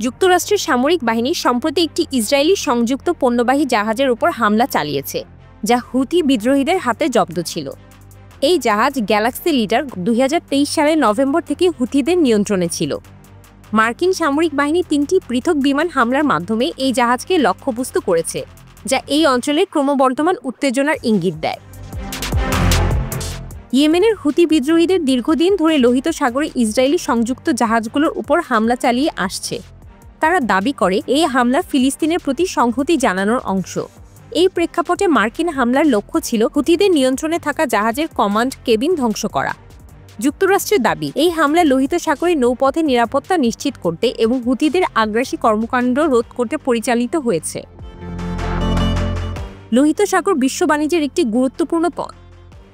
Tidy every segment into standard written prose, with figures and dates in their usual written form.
যুক্তরাষ্ট্রের সামরিক বাহিনী সম্প্রতি একটি ইসরায়েলি সংযুক্ত পণ্যবাহী জাহাজের উপর হামলা চালিয়েছে, যা হুথি বিদ্রোহীদের হাতে জব্দ ছিল। এই জাহাজ গ্যালাক্সি লিডার 2023 সালের নভেম্বর থেকে হুথিদের নিয়ন্ত্রণে ছিল। মার্কিন সামরিক বাহিনী 3টি পৃথক বিমান হামলার মাধ্যমে এই জাহাজকে লক্ষ্যবস্তু করেছে, যা এই অঞ্চলের ক্রমবর্ধমান উত্তেজনার ইঙ্গিত দেয়। ইয়েমেনের হুথি বিদ্রোহীদের দীর্ঘদিন ধরে লোহিত সাগরে ইসরায়েলি সংযুক্ত জাহাজগুলোর উপর হামলা চালিয়ে আসছে। তারা দাবি করে এই হামলা ফিলিস্তিনের প্রতি সংহতি জানানোর অংশ। এই প্রেক্ষাপটে মার্কিন হামলার লক্ষ্য ছিল হুথিদের নিয়ন্ত্রণে থাকা জাহাজের কমান্ড কেবিন ধ্বংস করা। যুক্তরাষ্ট্রের দাবি, এই হামলা লোহিত সাগরে নৌপথে নিরাপত্তা নিশ্চিত করতে এবং হুথিদের আগ্রাসী কর্মকাণ্ড রোধ করতে পরিচালিত হয়েছে। লোহিত সাগর বিশ্ব বাণিজ্যের একটি গুরুত্বপূর্ণ পথ।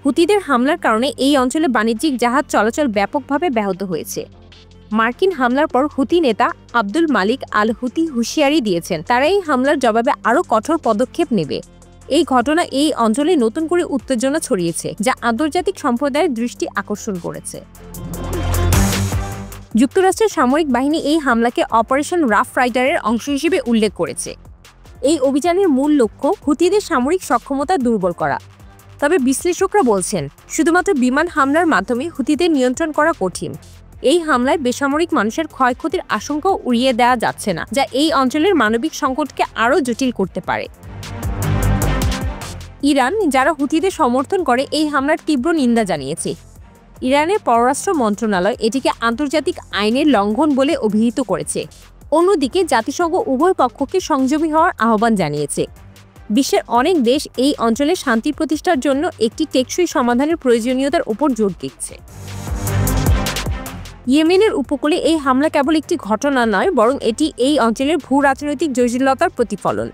হুথিদের হামলার কারণে এই অঞ্চলে বাণিজ্যিক জাহাজ চলাচল ব্যাপকভাবে ব্যাহত হয়েছে। মার্কিন হামলার পর হুথি নেতা আব্দুল মালিক আল হুথি হুঁশিয়ারি দিয়েছেন, তারা এই হামলার জবাবে আরও কঠোর পদক্ষেপ নেবে। এই ঘটনা এই অঞ্চলে নতুন করে উত্তেজনা ছড়িয়েছে, যা আন্তর্জাতিক সম্প্রদায়ের দৃষ্টি আকর্ষণ করেছে। যুক্তরাষ্ট্রের সামরিক বাহিনী এই হামলাকে অপারেশন রাফ রাইডারের অংশ হিসেবে উল্লেখ করেছে। এই অভিযানের মূল লক্ষ্য হুথিদের সামরিক সক্ষমতা দুর্বল করা। তবে বিশ্লেষকরা বলছেন, শুধুমাত্র বিমান হামলার মাধ্যমে হুথিদের নিয়ন্ত্রণ করা কঠিন। এই হামলায় বেসামরিক মানুষের ক্ষয়ক্ষতির আশঙ্কাও উড়িয়ে দেওয়া যাচ্ছে না, যা এই অঞ্চলের মানবিক সংকটকে আরও জটিল করতে পারে। ইরান, যারা হুথিদের সমর্থন করে, এই হামলার তীব্র নিন্দা জানিয়েছে। ইরানের পররাষ্ট্র মন্ত্রণালয় এটিকে আন্তর্জাতিক আইনের লঙ্ঘন বলে অভিহিত করেছে। অন্যদিকে জাতিসংঘ উভয় পক্ষকে সংযমী হওয়ার আহ্বান জানিয়েছে। বিশ্বের অনেক দেশ এই অঞ্চলে শান্তি প্রতিষ্ঠার জন্য একটি টেকসই সমাধানের প্রয়োজনীয়তার উপর জোর দিচ্ছে। ইয়েমেনের উপকূলে এই হামলা কেবল একটি ঘটনা নয়, বরং এটি এই অঞ্চলের ভূ-রাজনৈতিক জটিলতার প্রতিফলন।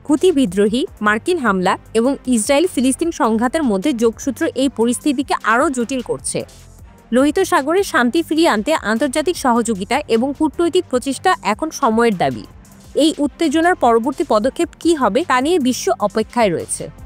হুথি বিদ্রোহী, মার্কিন হামলা এবং ইসরায়েল ফিলিস্তিন সংঘাতের মধ্যে যোগসূত্র এই পরিস্থিতিকে আরও জটিল করছে। লোহিত সাগরে শান্তি ফিরিয়ে আনতে আন্তর্জাতিক সহযোগিতা এবং কূটনৈতিক প্রচেষ্টা এখন সময়ের দাবি। এই উত্তেজনার পরবর্তী পদক্ষেপ কী হবে তা নিয়ে বিশ্ব অপেক্ষায় রয়েছে।